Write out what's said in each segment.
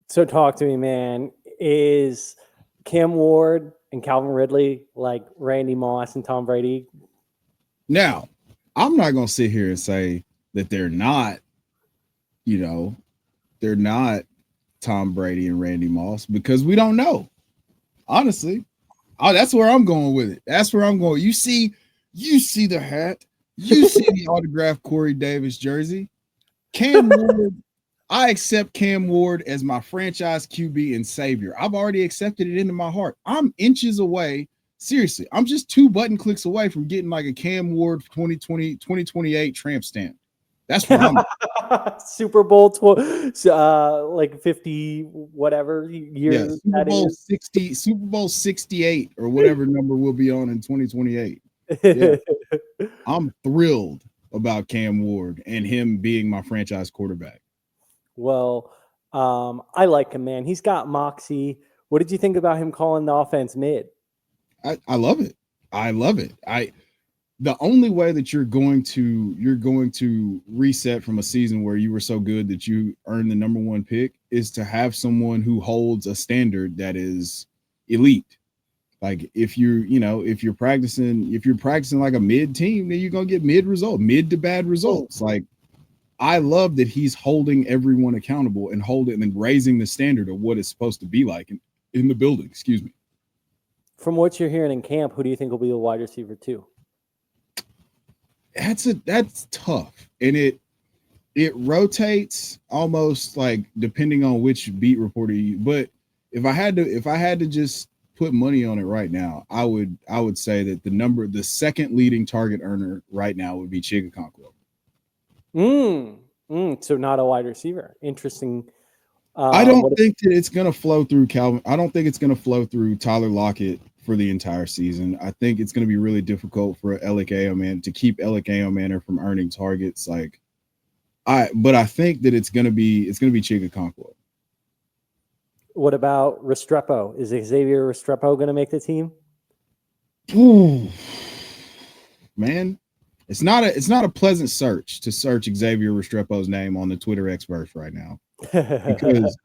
So talk to me, man. Is Cam Ward and Calvin Ridley like Randy Moss and Tom Brady? Now, I'm not going to sit here and say that they're not, they're not Tom Brady and Randy Moss, because we don't know. Honestly, that's where I'm going with it. That's where I'm going. You see the hat. You see the autographed Corey Davis jersey. Cam Ward. I accept Cam Ward as my franchise QB and savior. I've already accepted it into my heart. I'm inches away. Seriously, I'm just 2 button clicks away from getting like a Cam Ward 2028 tramp stamp. That's where I'm Super Bowl like 50 whatever years. Yeah, Super Bowl 68 or whatever number we'll be on in 2028. Yeah. I'm thrilled about Cam Ward and him being my franchise quarterback. Well, I like him, man. He's got moxie. What did you think about him calling the offense mid? I love it. I love it. The only way that you're going to reset from a season where you were so good that you earned the number 1 pick is to have someone who holds a standard that is elite. Like if you're practicing like a mid team, then you're gonna get mid to bad results. Like I love that he's holding everyone accountable and raising the standard of what it's supposed to be like in the building. Excuse me. From what you're hearing in camp, who do you think will be the wide receiver 2? That's tough, and it rotates almost like depending on which beat reporter you. But if I had to just put money on it right now, I would say that the second leading target earner right now would be Chigakonkwo. So not a wide receiver. Interesting. I don't think that it's going to flow through Calvin. I don't think it's going to flow through Tyler Lockett for the entire season. I think it's going to be really difficult for Alec Ayoman to keep Alec Ayoman from earning targets. But I think that it's going to be Chigakonkwo. What about Restrepo? Is Xavier Restrepo going to make the team? Ooh, man, it's not a pleasant search to search Xavier Restrepo's name on the Twitter experts right now, because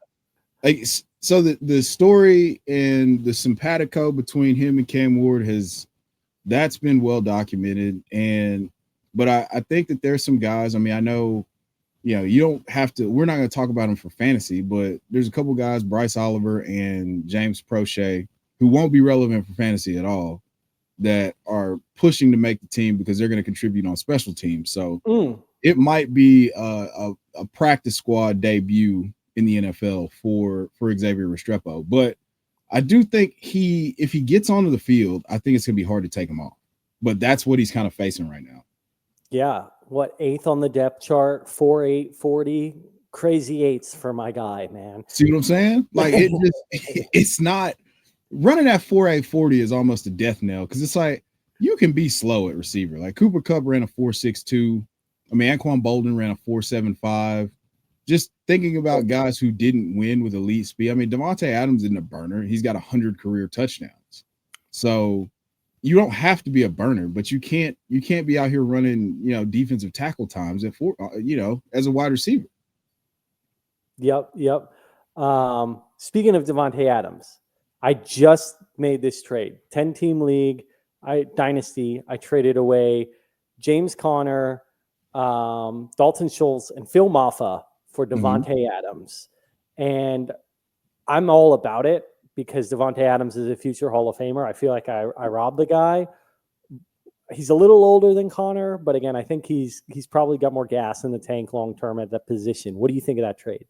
so the story and the simpatico between him and Cam Ward that's been well documented. But I think that there's some guys. I mean, I know, you don't have to. We're not going to talk about them for fantasy, but there's a couple guys, Bryce Oliver and James Prochet, who won't be relevant for fantasy at all, that are pushing to make the team because they're going to contribute on special teams. So it might be a practice squad debut in the NFL for Xavier Restrepo. But I do think if he gets onto the field, I think it's going to be hard to take him off. But that's what he's kind of facing right now. Yeah. What, 8th on the depth chart, 4.8 40, crazy 8s for my guy, man. See what I'm saying? Like it's not running at 4.8 40 is almost a death knell, because it's like you can be slow at receiver. Like Cooper Kupp ran a 4.62. I mean, Anquan Bolden ran a 4.75. Just thinking about guys who didn't win with elite speed. I mean, Davante Adams isn't a burner. He's got 100 career touchdowns. So you don't have to be a burner, but you can't be out here running, defensive tackle times at 4, as a wide receiver. Yep. Speaking of Davante Adams, I just made this trade. 10-team league, Dynasty. I traded away James Conner, Dalton Schultz, and Phil Maffa for Davante Adams. And I'm all about it because Davante Adams is a future Hall of Famer. I feel like I robbed the guy. He's a little older than Conner, but again, I think he's probably got more gas in the tank long term at that position. What do you think of that trade?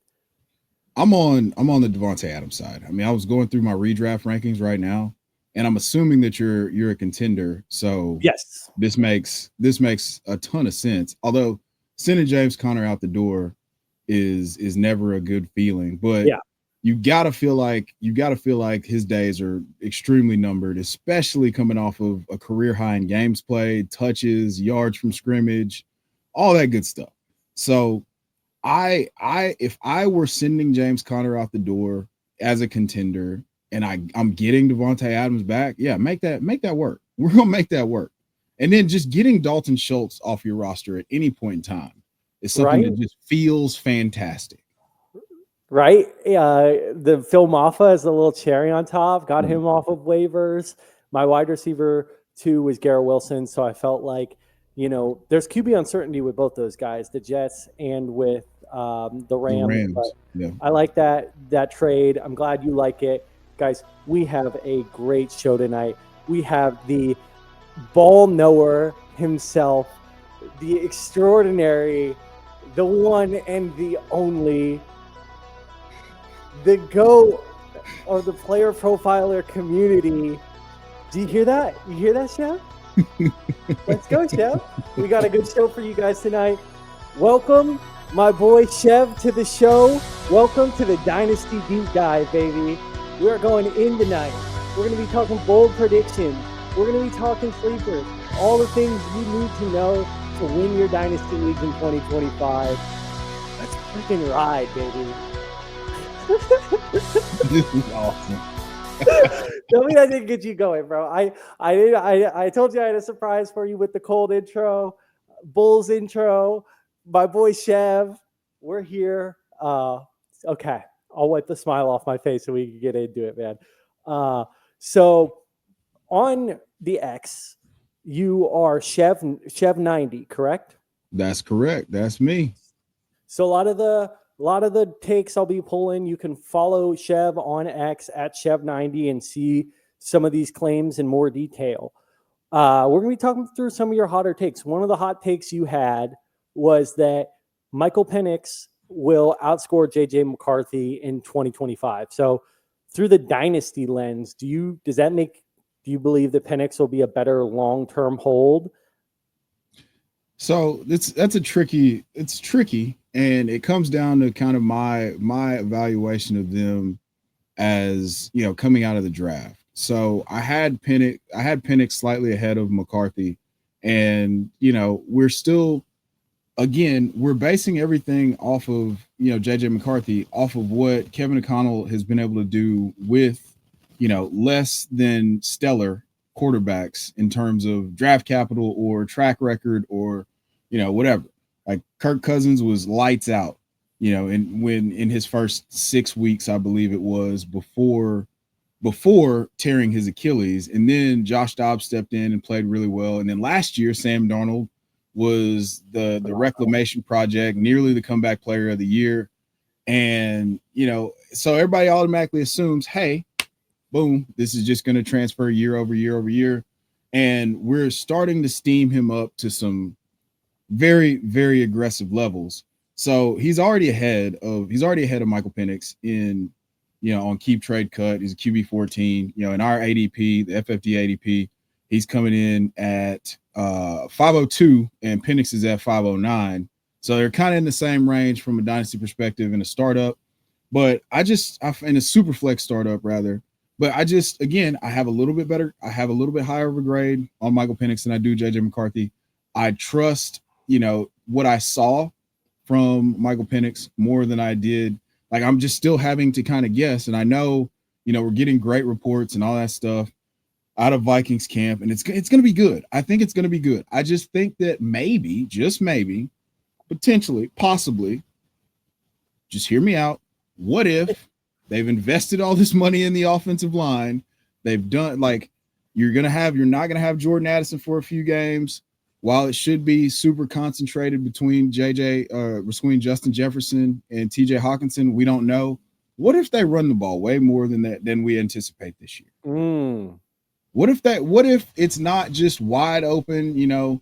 I'm on the Davante Adams side. I mean, I was going through my redraft rankings right now, and I'm assuming that you're a contender. So yes, this makes a ton of sense. Although sending James Conner out the door is never a good feeling, but yeah. You gotta feel like his days are extremely numbered, especially coming off of a career high in games played, touches, yards from scrimmage, all that good stuff. So if I were sending James Conner out the door, as a contender, and I'm getting Davante Adams back, yeah, make that work. We're gonna make that work. And then just getting Dalton Schultz off your roster at any point in time is something that just feels fantastic. Right? The Phil Maffa is a little cherry on top. Got him off of waivers. My wide receiver 2 was Garrett Wilson, so I felt like, there's QB uncertainty with both those guys, the Jets and with the Rams. But yeah. I like that trade. I'm glad you like it. Guys, we have a great show tonight. We have the ball knower himself, the extraordinary, the one and the only, the GOAT of the player profiler community. Do you hear that? You hear that, Chef? Let's go, Chef. We got a good show for you guys tonight. Welcome, my boy Chev, to the show. Welcome to the Dynasty Deep Dive, baby. We are going in tonight. We're going to be talking bold predictions. We're going to be talking sleepers. All the things you need to know to win your Dynasty Leagues in 2025. Let's freaking ride, baby. This is awesome. Tell me that didn't get you going, bro. I told you I had a surprise for you with the cold intro, Bulls intro. My boy Chev, we're here. Okay, I'll wipe the smile off my face so we can get into it, man. So on the X, you are Chev 90, correct? That's correct. That's me. So a lot of the takes I'll be pulling, you can follow Chev on X at Chev90 and see some of these claims in more detail. We're going to be talking through some of your hotter takes. One of the hot takes you had was that Michael Penix will outscore JJ McCarthy in 2025. So through the dynasty lens, do you believe that Penix will be a better long-term hold? So it's tricky, and it comes down to kind of my evaluation of them as, coming out of the draft. So I had Penix slightly ahead of McCarthy, and we're still, again, we're basing everything off of JJ McCarthy off of what Kevin O'Connell has been able to do with less than stellar quarterbacks in terms of draft capital or track record or whatever. Like Kirk Cousins was lights out, in his first 6 weeks, I believe it was, before tearing his Achilles. And then Josh Dobbs stepped in and played really well. And then last year, Sam Darnold was the reclamation project, nearly the comeback player of the year. And, so everybody automatically assumes, hey, boom, this is just going to transfer year over year over year. And we're starting to steam him up to some very, very aggressive levels. So he's already ahead of Michael Penix in, on keep trade cut. He's a QB 14, in our ADP, the FFD ADP, he's coming in at 502 and Penix is at 509. So they're kind of in the same range from a dynasty perspective in a startup, but in a super flex startup rather. But I have a little bit higher of a grade on Michael Penix than I do JJ McCarthy. I trust, what I saw from Michael Penix more than I did. Like, I'm just still having to kind of guess. And I know, we're getting great reports and all that stuff out of Vikings camp, and it's going to be good. I think it's going to be good. I just think that maybe, just maybe, potentially, possibly, just hear me out. What if they've invested all this money in the offensive line? They've done, like, you're not going to have Jordan Addison for a few games. While it should be super concentrated between between Justin Jefferson and TJ Hawkinson, we don't know. What if they run the ball way more than we anticipate this year? What if it's not just wide open,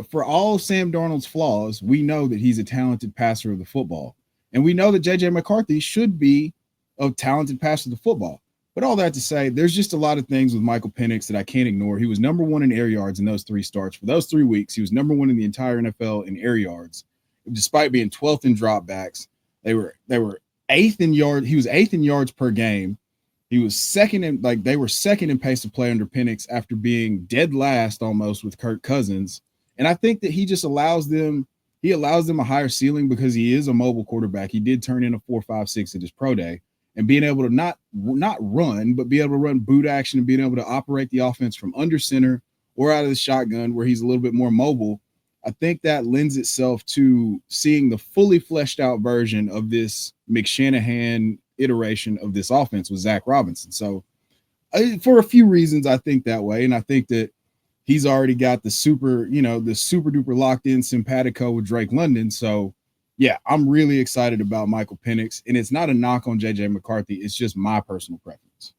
for all Sam Darnold's flaws, we know that he's a talented passer of the football. And we know that JJ McCarthy should be a talented passer of the football. But all that to say, there's just a lot of things with Michael Penix that I can't ignore. He was number 1 in air yards in those 3 starts. For those 3 weeks, he was number 1 in the entire NFL in air yards, despite being 12th in dropbacks. They were 8th in yards. He was 8th in yards per game. He was they were second in pace of play under Penix after being dead last almost with Kirk Cousins. And I think that he just allows them a higher ceiling because he is a mobile quarterback. He did turn in a 4.56 at his pro day. and being able to not run, but be able to run boot action and being able to operate the offense from under center or out of the shotgun where he's a little bit more mobile, I think that lends itself to seeing the fully fleshed out version of this McShanahan iteration of this offense with Zach Robinson. So for a few reasons, I think that way. And I think that he's already got the super duper locked in simpatico with Drake London. So yeah, I'm really excited about Michael Penix, and it's not a knock on JJ McCarthy. It's just my personal preference.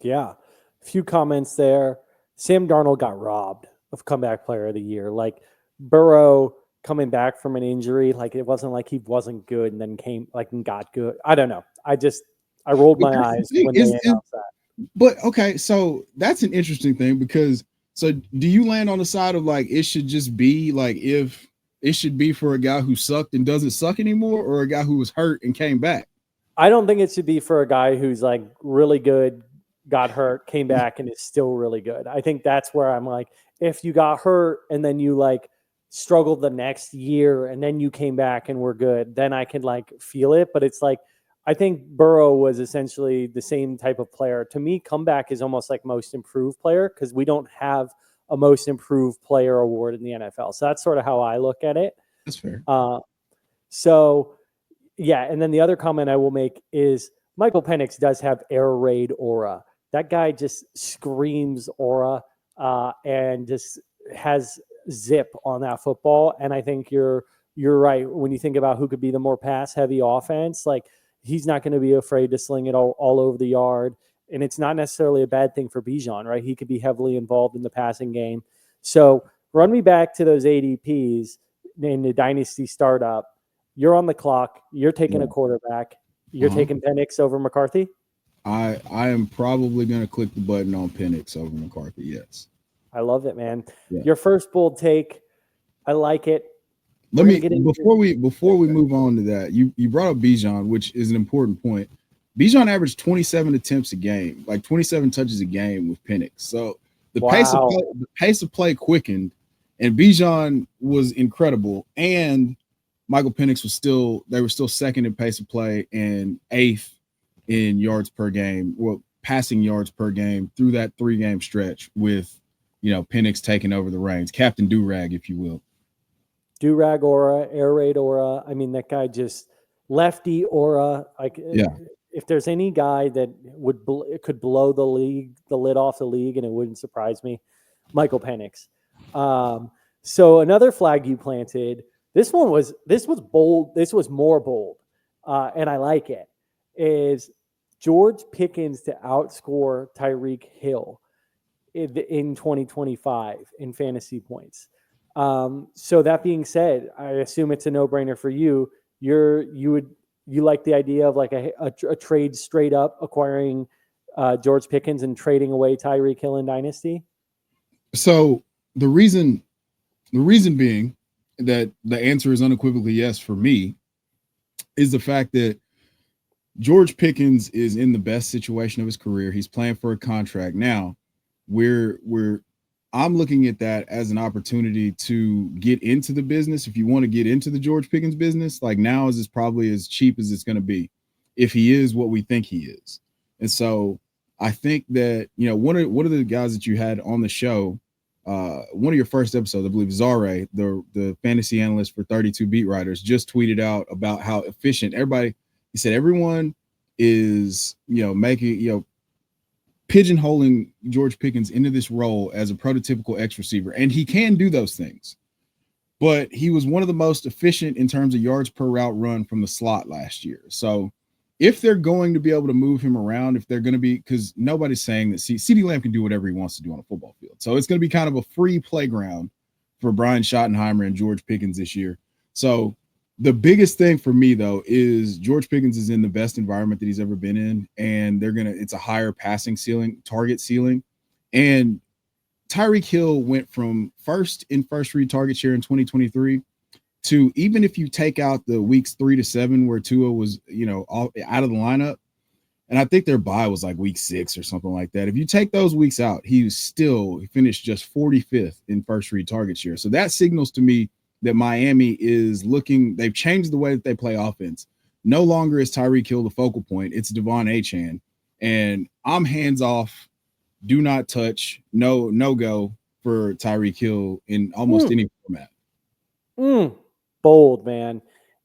Yeah. A few comments there. Sam Darnold got robbed of comeback player of the year. Like Burrow coming back from an injury, like it wasn't like he wasn't good and then came like and got good. I don't know. I rolled my eyes when they announced that. But okay, so that's an interesting thing because so do you land on the side of like it should just be like if it should be for a guy who sucked and doesn't suck anymore or a guy who was hurt and came back? I don't think it should be for a guy who's like really good, got hurt, came back, and is still really good. I think that's where I'm like, if you got hurt and then you like struggled the next year and then you came back and were good, then I can like feel it. But it's like, I think Burrow was essentially the same type of player. To me, comeback is almost like most improved player because we don't have a most improved player award in the NFL. So that's sort of how I look at it. That's fair. So yeah. And then the other comment I will make is Michael Penix does have air raid aura. That guy just screams aura and just has zip on that football. And I think you're right. When you think about who could be the more pass heavy offense, like he's not going to be afraid to sling it all over the yard. And it's not necessarily a bad thing for Bijan, right? He could be heavily involved in the passing game. So run me back to those ADPs in the Dynasty startup. You're on the clock. You're taking a quarterback. You're taking Penix over McCarthy? I am probably going to click the button on Penix over McCarthy, yes. I love it, man. Yeah. Your first bold take, I like it. Before we move on to that, you brought up Bijan, which is an important point. Bijan averaged 27 attempts a game, like 27 touches a game with Penix. So the pace of play quickened, and Bijan was incredible. And Michael Penix they were still second in pace of play and eighth in yards per game, passing yards per game through that 3-game stretch with, Penix taking over the reins, Captain Durag, if you will. Durag aura, air raid aura. I mean, that guy just lefty aura. Like, if there's any guy that could blow the lid off the league, and it wouldn't surprise me, Michael Penix. So another flag you planted. This was bold. This was more bold, and I like it. Is George Pickens to outscore Tyreek Hill in 2025 in fantasy points. So that being said, I assume it's a no-brainer for you. You like the idea of like a trade straight up acquiring George Pickens and trading away Tyreek Hill in Dynasty? So the reason being that the answer is unequivocally yes for me is the fact that George Pickens is in the best situation of his career. He's playing for a contract. Now, I'm looking at that as an opportunity to get into the business. If you want to get into the George Pickens business, like now is probably as cheap as it's going to be if he is what we think he is. And so I think that, one of the guys that you had on the show, one of your first episodes, I believe Zare, the fantasy analyst for 32 Beat Writers, just tweeted out about how efficient he said everyone is, making, pigeonholing George Pickens into this role as a prototypical X receiver. And he can do those things, but he was one of the most efficient in terms of yards per route run from the slot last year. So if they're going to be able to move him around, if they're going to be, because nobody's saying that CeeDee Lamb can do whatever he wants to do on a football field. So it's going to be kind of a free playground for Brian Schottenheimer and George Pickens this year. So the biggest thing for me, though, is George Pickens is in the best environment that he's ever been in, and it's a higher passing ceiling, target ceiling. And Tyreek Hill went from first read target share in 2023 to, even if you take out the weeks 3 to 7 where Tua was, out of the lineup, and I think their bye was like week 6 or something like that. If you take those weeks out, he finished just 45th in first read target share. So that signals to me that Miami is they've changed the way that they play offense. no longer is Tyreek Hill the focal point. It's Devon Achane. And I'm hands off, do not touch, no go for Tyreek Hill in almost any format. Bold, man.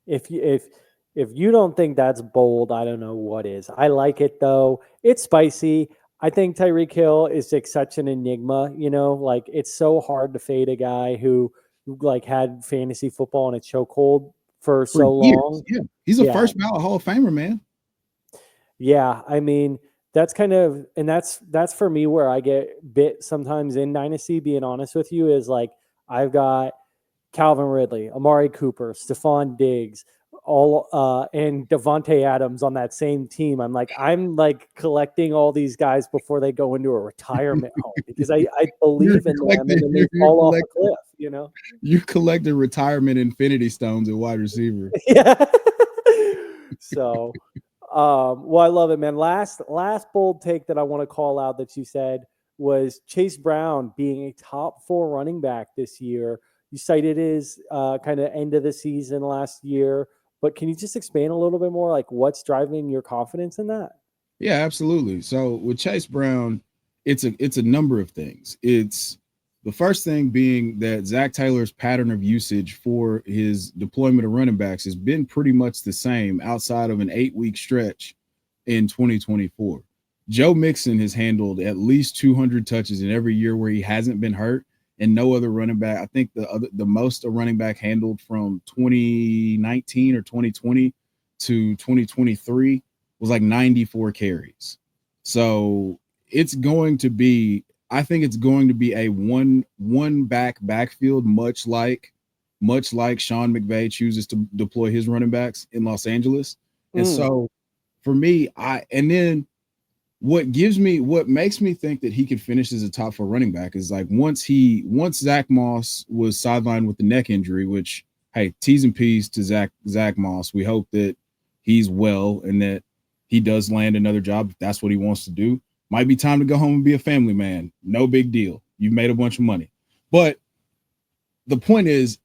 If you don't think that's bold, I don't know what is. I like it though. It's spicy. I think Tyreek Hill is like such an enigma, like it's so hard to fade a guy who like had fantasy football in a chokehold for so years. long. Yeah. He's a first ballot Hall of Famer, man. Yeah, I mean, that's kind of, and that's for me where I get bit sometimes in Dynasty, being honest with you, is like I've got Calvin Ridley, Amari Cooper, Stephon Diggs, and Davante Adams on that same team. I'm like collecting all these guys before they go into a retirement home because I believe in them and then they fall off a cliff, You collected retirement infinity stones at wide receiver. Yeah. So well, I love it, man. Last bold take that I want to call out that you said was Chase Brown being a top 4 running back this year. You cited his kind of end of the season last year, but can you just expand a little bit more, like what's driving your confidence in that? Yeah, absolutely. So with Chase Brown, it's a number of things. It's the first thing being that Zach Taylor's pattern of usage for his deployment of running backs has been pretty much the same outside of an 8-week stretch in 2024. Joe Mixon has handled at least 200 touches in every year where he hasn't been hurt, and no other running back. I think the most a running back handled from 2019 or 2020 to 2023 was like 94 carries. So it's going to be, I think it's going to be a one backfield, much like Sean McVay chooses to deploy his running backs in Los Angeles. And so for me, what makes me think that he could finish as a top 4 running back is like once Zach Moss was sidelined with the neck injury, which, hey, T's and P's to Zach Moss. We hope that he's well and that he does land another job if that's what he wants to do. Might be time to go home and be a family man. No big deal. You've made a bunch of money. But the point is,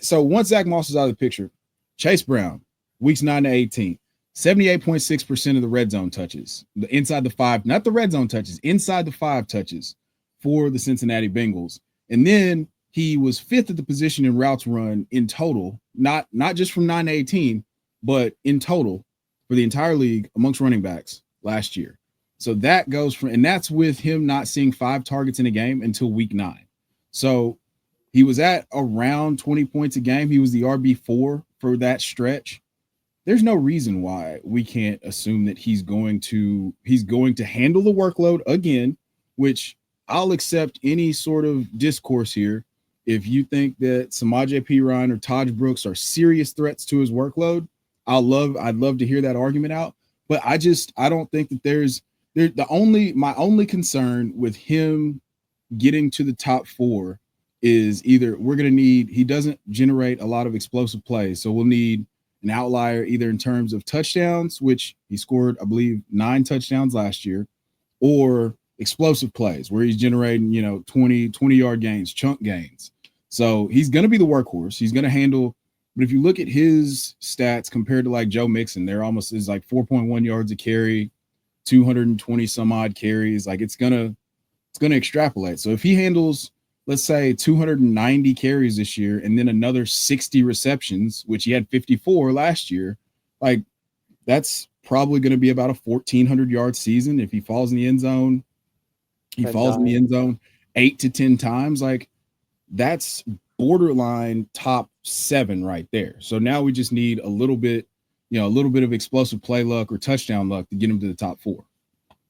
so once Zach Moss is out of the picture, Chase Brown, weeks 9 to 18, 78.6% of the red zone touches, inside the 5, not the red zone touches, inside the 5 touches for the Cincinnati Bengals. And then he was 5th at the position in routes run in total, not just from 9 to 18, but in total for the entire league amongst running backs last year. So that goes from, and that's with him not seeing 5 targets in a game until week 9. So he was at around 20 points a game. He was the RB4 for that stretch. There's no reason why we can't assume that he's going to handle the workload again, which I'll accept any sort of discourse here. If you think that Samaje Perine or Taj Brooks are serious threats to his workload, I'd love to hear that argument out. But I don't think that my only concern with him getting to the top 4 is either he doesn't generate a lot of explosive plays. So we'll need an outlier either in terms of touchdowns, which he scored, I believe, 9 touchdowns last year, or explosive plays where he's generating, 20-yard gains, chunk gains. So he's going to be the workhorse. He's going to handle, but if you look at his stats compared to like Joe Mixon, they're almost is like 4.1 yards a carry, 220 some odd carries. Like it's going to extrapolate. So if he handles, let's say 290 carries this year and then another 60 receptions, which he had 54 last year, like that's probably going to be about a 1,400-yard season. If he falls in the end zone, in the end zone 8 to 10 times. Like that's borderline top 7 right there. So now we just need a little bit of explosive play luck or touchdown luck to get him to the top 4.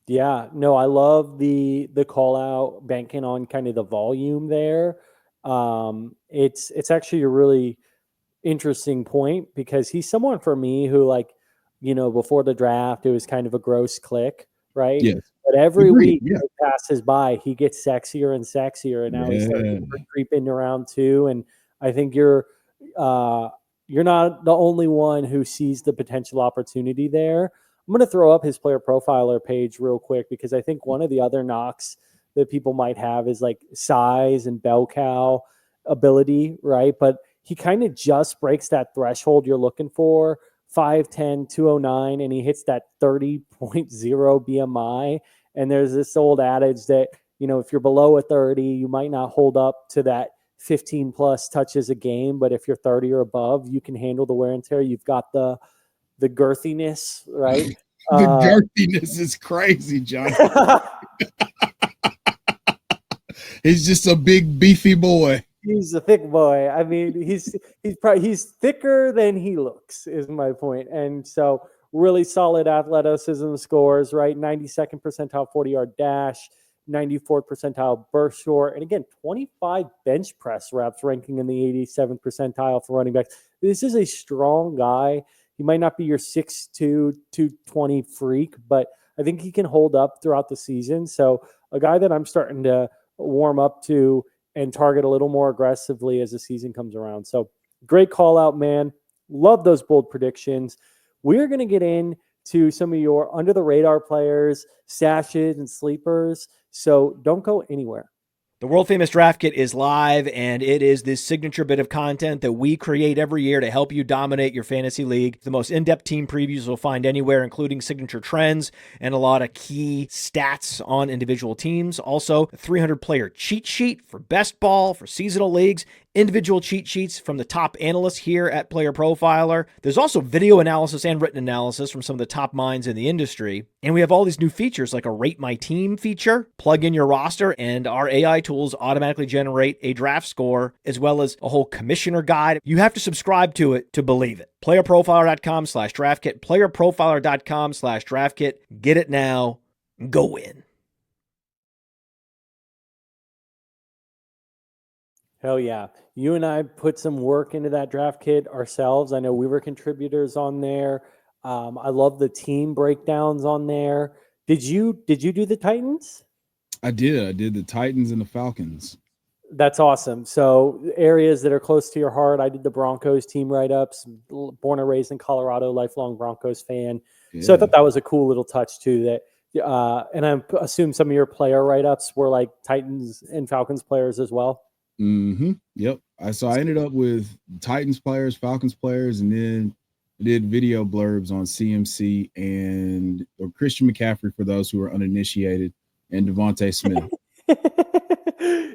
Yeah, no, I love the call out banking on kind of the volume there. It's actually a really interesting point because he's someone for me who before the draft, it was kind of a gross click, right? Yes. But every week Yeah. it passes by, he gets sexier and sexier, and now he's starting to creep into round 2. And I think you're not the only one who sees the potential opportunity there. I'm going to throw up his player profiler page real quick because I think one of the other knocks that people might have is like size and bell cow ability, right? But he kind of just breaks that threshold you're looking for 5'10", 209, and he hits that 30.0 BMI. And there's this old adage that, if you're below a 30, you might not hold up to that 15 plus touches a game, but if you're 30 or above, you can handle the wear and tear. You've got the girthiness, right? The girthiness is crazy, John. He's just a big beefy boy. He's a thick boy. I mean, he's thicker than he looks, is my point. And so really solid athleticism scores, right? 92nd percentile 40-yard dash, 94th percentile burst short, and again, 25 bench press reps, ranking in the 87th percentile for running backs. This is a strong guy. He might not be your 6'2", 220 freak, but I think he can hold up throughout the season. So a guy that I'm starting to warm up to and target a little more aggressively as the season comes around. So great call out, man. Love those bold predictions. We're going to get into some of your under the radar players, stashes, and sleepers. So don't go anywhere. The world famous Draft Kit is live, and it is this signature bit of content that we create every year to help you dominate your fantasy league. The most in-depth team previews you'll find anywhere, including signature trends and a lot of key stats on individual teams. Also, a 300-player cheat sheet for best ball, for seasonal leagues, individual cheat sheets from the top analysts here at Player Profiler. There's also video analysis and written analysis from some of the top minds in the industry. And we have all these new features like a Rate My Team feature, plug in your roster, and our AI tools automatically generate a draft score, as well as a whole commissioner guide. You have to subscribe to it to believe it. PlayerProfiler.com/draftkit, PlayerProfiler.com/draftkit. Get it now. Go win. Hell yeah. You and I put some work into that draft kit ourselves. I know we were contributors on there. I love the team breakdowns on there. Did you do the Titans? I did the Titans and the Falcons. That's awesome. So areas that are close to your heart. I did the Broncos team write-ups, born and raised in Colorado, lifelong Broncos fan. Yeah. So I thought that was a cool little touch too, that and I assume some of your player write-ups were like Titans and Falcons players as well. Mm-hmm. Yep. So I ended up with Titans players, Falcons players, and then I did video blurbs on CMC and Christian McCaffrey for those who are uninitiated, and Davante Smith.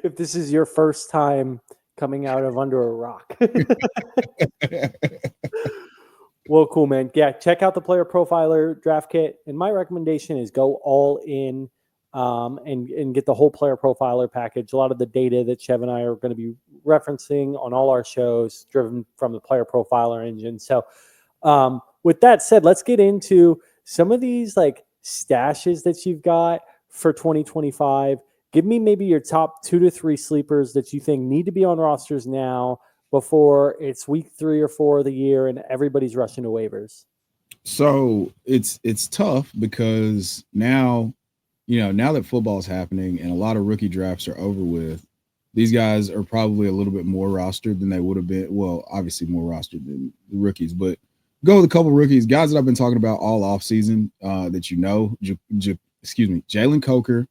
If this is your first time coming out of under a rock. Well, cool, man. Yeah, check out the Player Profiler draft kit. And my recommendation is go all in and get the whole Player Profiler package. A lot of the data that Chev and I are going to be referencing on all our shows driven from the Player Profiler engine. So with that said, let's get into some of these like stashes that you've got for 2025. Give me maybe your top 2 to 3 sleepers that you think need to be on rosters now before it's week 3 or 4 of the year and everybody's rushing to waivers. So it's tough because now that football's happening and a lot of rookie drafts are over with, these guys are probably a little bit more rostered than they would have been. Well, obviously more rostered than the rookies, but go with a couple rookies, guys that I've been talking about all offseason that Jalen Coker,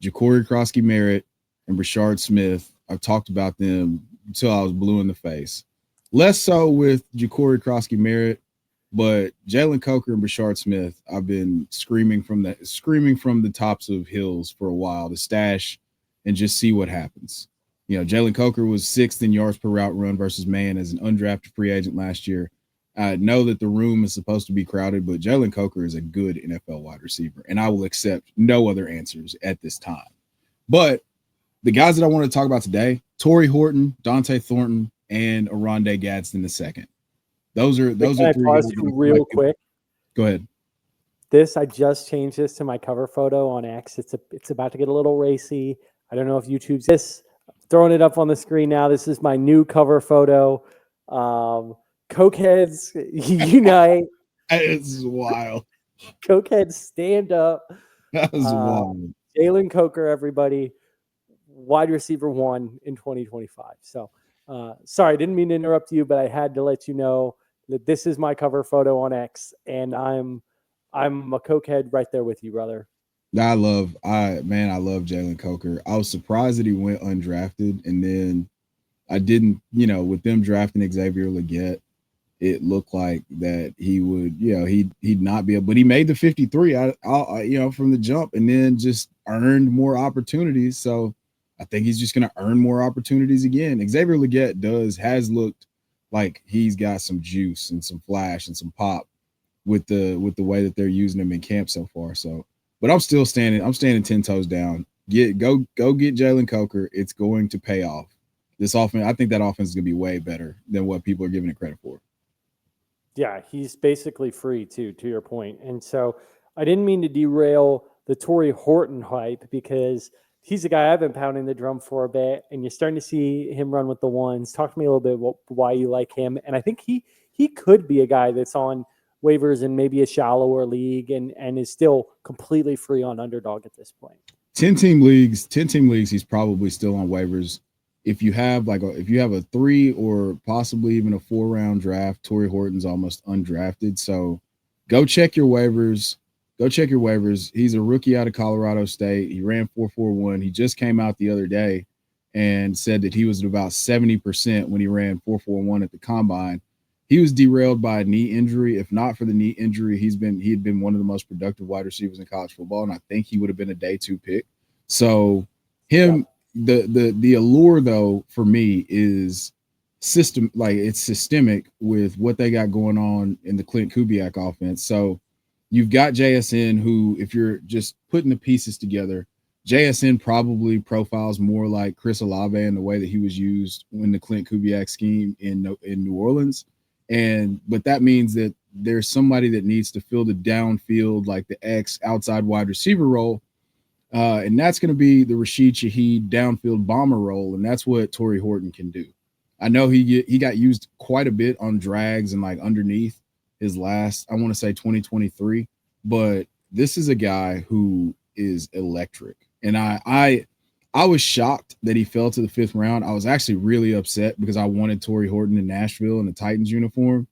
Ja'Cory Crosky-Merritt, and Brashard Smith. I've talked about them until I was blue in the face. Less so with Ja'Cory Crosky-Merritt, but Jalen Coker and Brashard Smith, I've been screaming from the tops of hills for a while to stash and just see what happens. Jalen Coker was 6th in yards per route run versus man as an undrafted free agent last year. I know that the room is supposed to be crowded, but Jalen Coker is a good NFL wide receiver, and I will accept no other answers at this time. But the guys that I want to talk about today, Torrey Horton, Dante Thornton, and Oronde Gadsden II. Those are 3 guys real quick. Go ahead. I just changed this to my cover photo on X. It's about to get a little racy. I don't know if YouTube's this. I'm throwing it up on the screen now. This is my new cover photo. Cokeheads unite. It's wild. Cokeheads stand up. That was wild. Jalen Coker, everybody, wide receiver 1 in 2025. So, sorry, I didn't mean to interrupt you, but I had to let you know that this is my cover photo on X, and I'm a Cokehead right there with you, brother. I love Jalen Coker. I was surprised that he went undrafted, and then I didn't, with them drafting Xavier Legette, it looked like that he would, he'd not be able, but he made the 53 from the jump, and then just earned more opportunities. So I think he's just going to earn more opportunities again. Xavier Legette has looked like he's got some juice and some flash and some pop with the way that they're using him in camp so far. So, but I'm standing 10 toes down. Go get Jalen Coker. It's going to pay off. This offense, I think that offense is going to be way better than what people are giving it credit for. Yeah, he's basically free too, to your point. And so I didn't mean to derail the Torrey Horton hype, because he's a guy I've been pounding the drum for a bit, and you're starting to see him run with the ones. Talk to me a little bit about why you like him. And I think he could be a guy that's on waivers in maybe a shallower league and is still completely free on Underdog at this point. 10-team leagues, he's probably still on waivers. If you have a 3 or possibly even a 4-round draft, Torrey Horton's almost undrafted. So go check your waivers. He's a rookie out of Colorado State. He ran 4.41. He just came out the other day and said that he was at about 70% when he ran 4.41 at the combine. He was derailed by a knee injury. If not for the knee injury, he had been one of the most productive wide receivers in college football, and I think he would have been a day 2 pick. So him, the allure though for me is it's systemic with what they got going on in the Clint Kubiak offense. So you've got JSN, who, if you're just putting the pieces together, JSN probably profiles more like Chris Olave in the way that he was used in the Clint Kubiak scheme in New Orleans. But that means that there's somebody that needs to fill the downfield, like the X outside wide receiver role. And that's going to be the Rashid Shaheed downfield bomber role. And that's what Torrey Horton can do. I know he got used quite a bit on drags and like underneath his last, I want to say 2023, but this is a guy who is electric. And I was shocked that he fell to the 5th round. I was actually really upset because I wanted Torrey Horton in Nashville in the Titans uniform.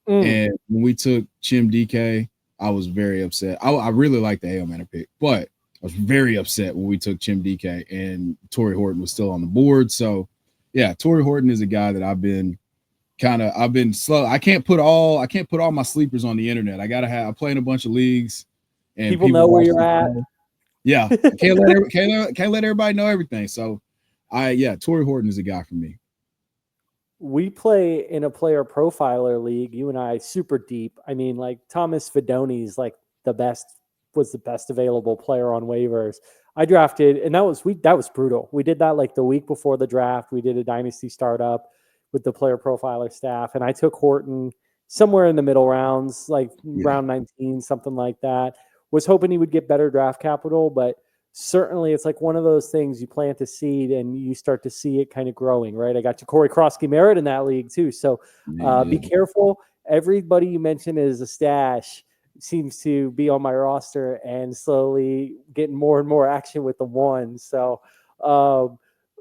And when we took Chim DK, I was very upset. I really liked the Hail Mary pick, but I was very upset when we took Chim DK and Torrey Horton was still on the board. So yeah, Torrey Horton is a guy that I've been slow. I can't put all my sleepers on the internet. I play in a bunch of leagues, and people know where you're at. Yeah, can't let everybody know everything. So Torrey Horton is a guy for me. We play in a player profiler league, you and I, super deep. I mean, like Thomas Fidoni's like was the best available player on waivers. I drafted, and that was brutal. We did that like the week before the draft. We did a dynasty startup with the player profiler staff, and I took Horton somewhere in the middle rounds, like round 19, something like that. Was hoping he would get better draft capital, but certainly it's like one of those things, you plant a seed and you start to see it kind of growing, right? I got Corey Krosky-Merritt in that league too. So be careful. Everybody you mentioned is a stash seems to be on my roster and slowly getting more and more action with the one. So I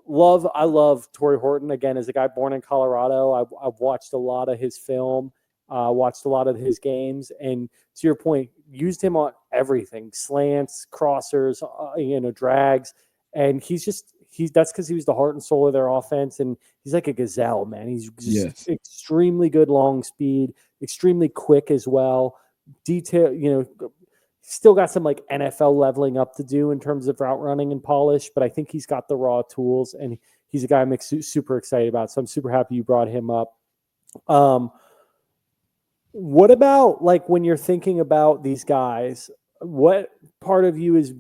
love Torrey Horton, again, as a guy born in Colorado. I've watched a lot of his film, watched a lot of his games, and to your point, used him on everything, slants, crossers, drags. And that's because he was the heart and soul of their offense. And he's like a gazelle, man. He's just extremely good long speed, extremely quick as well. Detail, still got some like NFL leveling up to do in terms of route running and polish, but I think he's got the raw tools, and he's a guy I'm super excited about. So I'm super happy you brought him up. What about like when you're thinking about these guys, what part of you is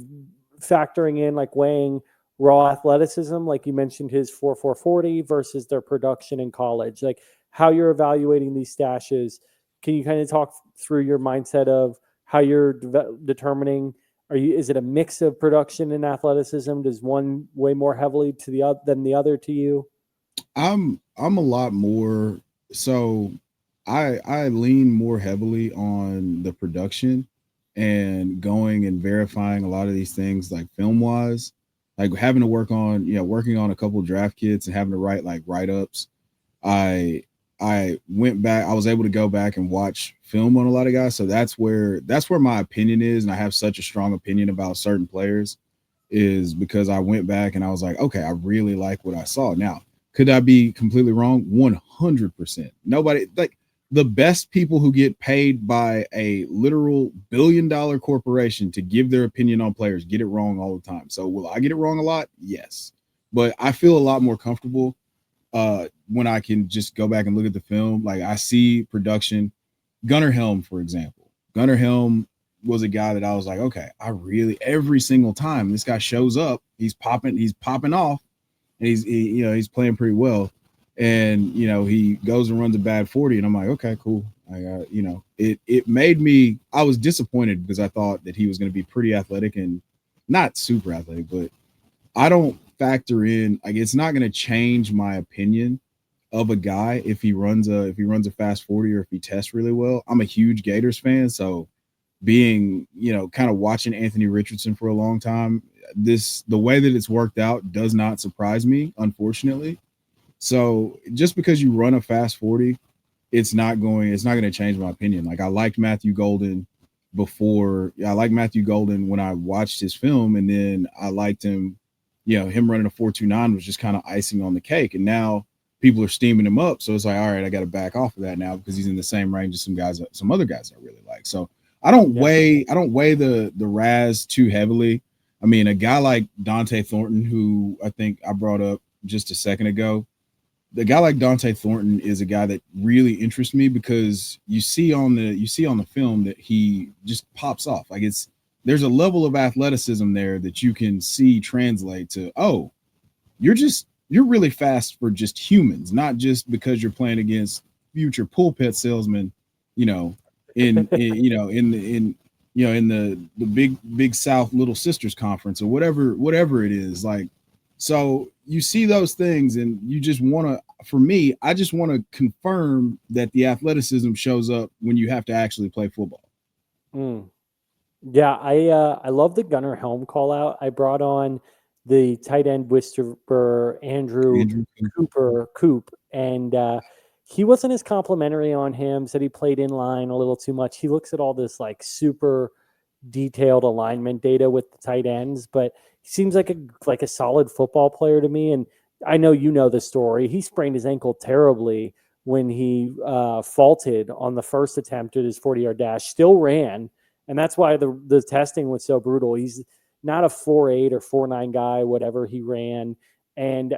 factoring in like weighing raw athleticism? Like you mentioned his 4.40 versus their production in college, like how you're evaluating these stashes. Can you kind of talk through your mindset of how you're determining? Is it a mix of production and athleticism? Does one weigh more heavily than the other to you? I'm a lot more. So I lean more heavily on the production and going and verifying a lot of these things like film wise, like having to working on a couple of draft kits and having to write like write-ups. I went back, I was able to go back and watch film on a lot of guys. So that's where my opinion is. And I have such a strong opinion about certain players, is because I went back and I was like, okay, I really like what I saw. Now, could I be completely wrong? 100%. the best people who get paid by a literal billion-dollar corporation to give their opinion on players get it wrong all the time. So will I get it wrong a lot? Yes. But I feel a lot more comfortable when I can just go back and look at the film. Like I see production. Gunnar Helm, for example. Gunnar Helm was a guy that I was like, okay, I really every single time this guy shows up, he's popping off, and he's playing pretty well. And he goes and runs a bad 40, and I'm like, okay, cool. It made me. I was disappointed because I thought that he was going to be pretty athletic and not super athletic, but I don't factor in like it's not going to change my opinion of a guy if he runs a fast 40 or if he tests really well. I'm a huge Gators fan, so being kind of watching Anthony Richardson for a long time, the way that it's worked out does not surprise me, unfortunately. So just because you run a fast 40, it's not going to change my opinion. Like I liked Matthew Golden before. I liked Matthew Golden when I watched his film, and then I liked him. Him running a 4.29 was just kind of icing on the cake. And now people are steaming him up. So it's like, all right, I got to back off of that now because he's in the same range as some other guys I really like. So I don't weigh the Raz too heavily. I mean, a guy like Dante Thornton, who I think I brought up just a second ago, the guy like Dante Thornton is a guy that really interests me because you see on the film that he just pops off. Like there's a level of athleticism there that you can see translate to, oh, you're really fast for just humans, not just because you're playing against future pulpit salesmen, in the big South Little Sisters conference or whatever it is. Like, so you see those things and you just want to, for me, I just want to confirm that the athleticism shows up when you have to actually play football. Yeah, I love the Gunnar Helm call out. I brought on the tight end whisperer Andrew Coop, and he wasn't as complimentary on him. Said he played in line a little too much. He looks at all this like super detailed alignment data with the tight ends, but he seems like a solid football player to me. And I know the story. He sprained his ankle terribly when he faulted on the first attempt at his 40-yard dash. Still ran. And that's why the testing was so brutal. He's not a 4.8 or 4.9 guy, whatever he ran. And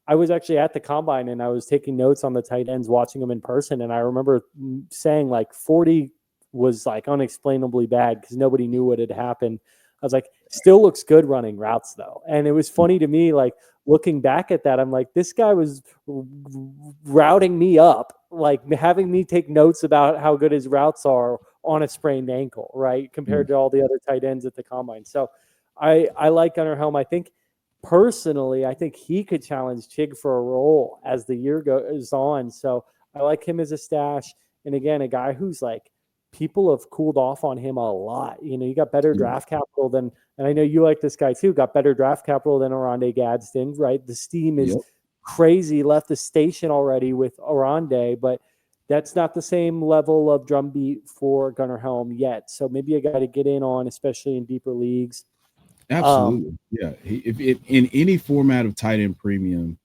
I was actually at the combine and I was taking notes on the tight ends, watching them in person. And I remember saying like 40 was like unexplainably bad because nobody knew what had happened. I was like, still looks good running routes though. And it was funny to me, like looking back at that, I'm like, this guy was routing me up, like having me take notes about how good his routes are on a sprained ankle, right? Compared to all the other tight ends at the combine. So I like Gunnar Helm. I think personally, I think he could challenge Chig for a role as the year goes on. So I like him as a stash. And again, a guy who's like, people have cooled off on him a lot. You got better draft capital than, and I know you like this guy too, got better draft capital than Oronde Gadsden, right? The steam is crazy, left the station already with Oronde, but that's not the same level of drumbeat for Gunnar Helm yet. So maybe a guy to get in on, especially in deeper leagues. Absolutely. If in any format of tight end premium,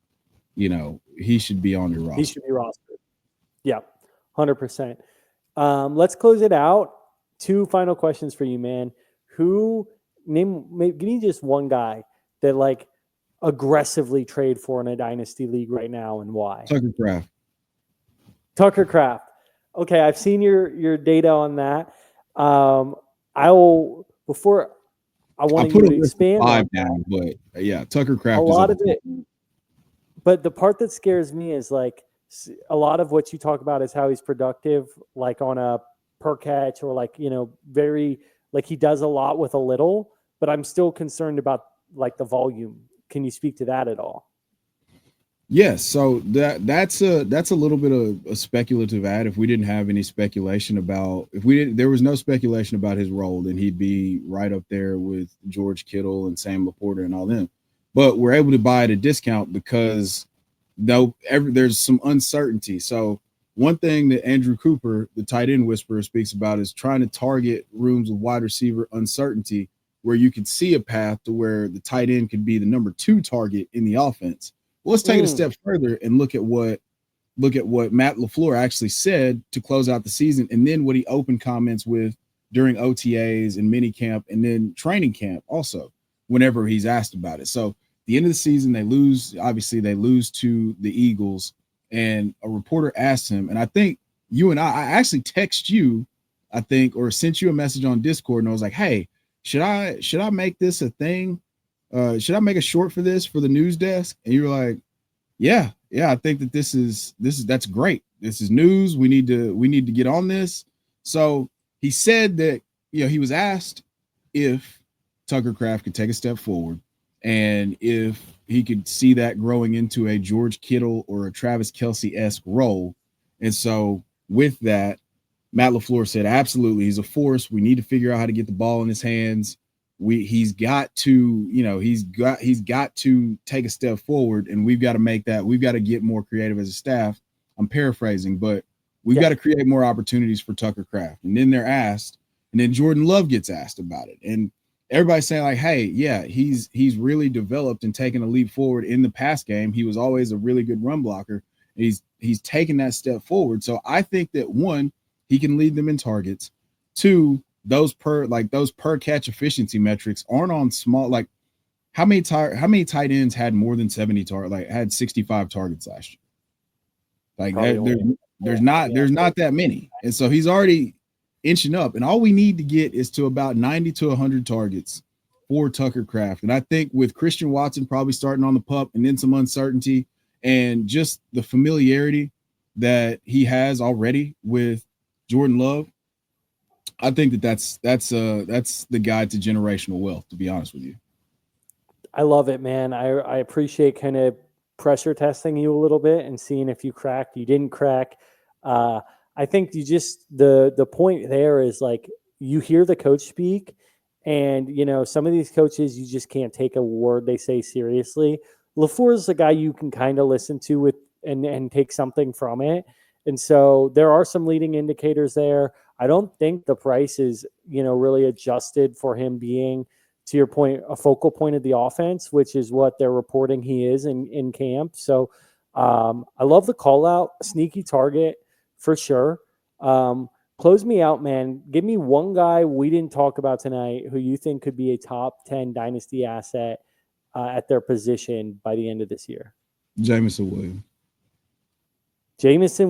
he should be on your roster. He should be rostered. Yeah, 100%. Let's close it out. 2 final questions for you, man. Give me just one guy that like aggressively trade for in a dynasty league right now and why. Tucker Kraft. Okay, I've seen your data on that. I want you to expand on that. But yeah, Tucker Kraft. A lot of it. But the part that scares me is like a lot of what you talk about is how he's productive, like on a per catch or like, very like he does a lot with a little, but I'm still concerned about like the volume. Can you speak to that at all? Yes. So that's a little bit of a speculative ad. If we didn't have any speculation there was no speculation about his role, then he'd be right up there with George Kittle and Sam Laporta and all them. But we're able to buy at a discount because there's some uncertainty. So one thing that Andrew Cooper, the tight end whisperer, speaks about is trying to target rooms with wide receiver uncertainty where you could see a path to where the tight end could be the number 2 target in the offense. Well, let's take it a step further and look at what look at what Matt LaFleur actually said to close out the season, and then what he opened comments with during OTAs and mini camp, and then training camp also, whenever he's asked about it. So the end of the season, they lose. Obviously, they lose to the Eagles, and a reporter asked him, and I think you and I actually text you, I think, or sent you a message on Discord, and I was like, hey, should I make this a thing? Should I make a short for this for the news desk? And you were like, yeah, I think that that's great. This is news. We need to get on this. So he said that, he was asked if Tucker Kraft could take a step forward and if he could see that growing into a George Kittle or a Travis Kelce-esque role. And so with that, Matt LaFleur said, absolutely, he's a force. We need to figure out how to get the ball in his hands. He's got to take a step forward, and we've got to make that. We've got to get more creative as a staff. I'm paraphrasing, but we've got to create more opportunities for Tucker Kraft. And then they're asked, and then Jordan Love gets asked about it. And everybody's saying like, hey, yeah, he's really developed and taken a leap forward in the pass game. He was always a really good run blocker. And he's taken that step forward. So I think that, one, he can lead them in targets. Two, those per catch efficiency metrics aren't on small. Like how many tight ends had more than 70 had 65 targets last year? Like there's not that many. And so he's already inching up, and all we need to get is to about 90 to 100 targets for Tucker Kraft. And I think with Christian Watson probably starting on the pup, and then some uncertainty and just the familiarity that he has already with Jordan Love, I think that's the guide to generational wealth, to be honest with you. I love it, man. I appreciate kind of pressure testing you a little bit and seeing if you cracked. You didn't crack. I think you just the point there is like you hear the coach speak, and some of these coaches you just can't take a word they say seriously. LaFleur is the guy you can kind of listen to with and take something from it. And so there are some leading indicators there. I don't think the price is, really adjusted for him being, to your point, a focal point of the offense, which is what they're reporting he is in camp. So I love the call out, sneaky target for sure. Close me out, man. Give me one guy we didn't talk about tonight who you think could be a top 10 dynasty asset at their position by the end of this year. Jameson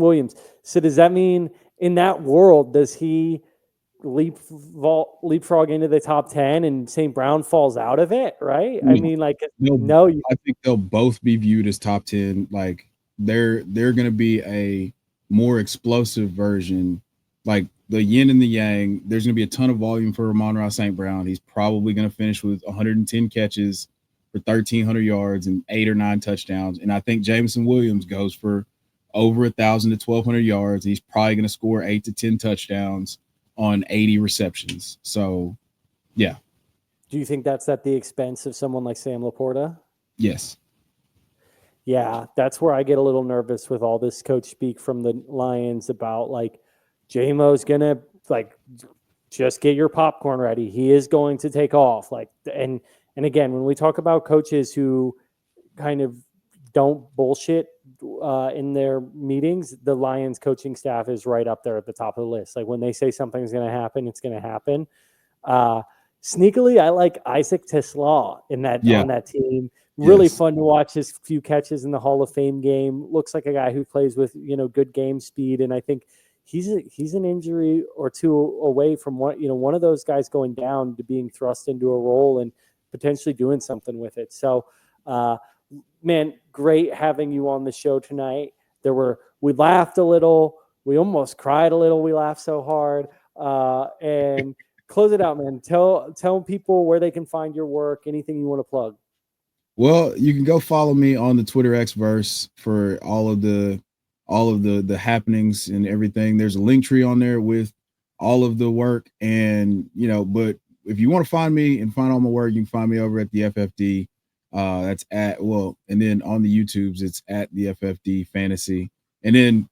Williams. So does that mean in that world, does he leapfrog into the top 10 and St. Brown falls out of it, right? No. I mean, like, I think they'll both be viewed as top 10. Like they're going to be a more explosive version, like the yin and the yang. There's going to be a ton of volume for Amon-Ra St. Brown. He's probably going to finish with 110 catches for 1,300 yards and 8 or 9 touchdowns. And I think Jameson Williams goes for over 1,000 to 1,200 yards. He's probably going to score 8 to 10 touchdowns on 80 receptions. So, yeah. Do you think that's at the expense of someone like Sam Laporta? Yes. Yeah, that's where I get a little nervous with all this coach speak from the Lions about like J-Mo's going to like just get your popcorn ready. He is going to take off. Like, and again, when we talk about coaches who kind of don't bullshit in their meetings, the Lions coaching staff is right up there at the top of the list. Like when they say something's going to happen, it's going to happen. Sneakily, I like Isaac TeSlaa on that team. Really fun to watch his few catches in the Hall of Fame game. Looks like a guy who plays with good game speed, and I think he's an injury or two away from one of those guys going down to being thrust into a role and potentially doing something with it. So, man, great having you on the show tonight. We laughed a little, we almost cried a little. We laughed so hard, and close it out, man. Tell people where they can find your work. Anything you want to plug. Well, you can go follow me on the Twitter Xverse for all of the happenings and everything. There's a link tree on there with all of the work, and but if you want to find me and find all my work, you can find me over at the FFD. That's and then on the YouTubes, it's at the FFD Fantasy. And then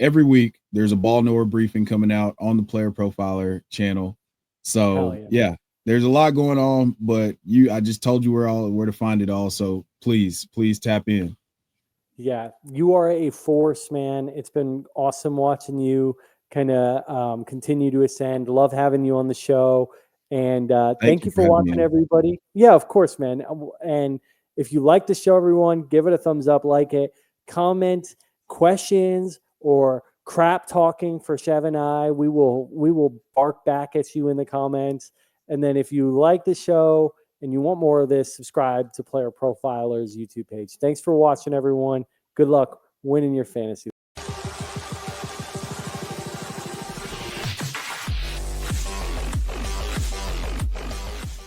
every week there's a ball knower briefing coming out on the Player Profiler channel. So yeah, there's a lot going on, but I just told you where to find it all. So please tap in. Yeah, you are a force, man. It's been awesome watching you kind of continue to ascend. Love having you on the show. And thank you for having me watching, on. everybody. Yeah, of course, man. And if you like the show, everyone, give it a thumbs up, like it, comment questions or crap talking for Chev and I. We will bark back at you in the comments. And then if you like the show and you want more of this, subscribe to Player Profiler's YouTube page. Thanks for watching, everyone. Good luck winning your fantasy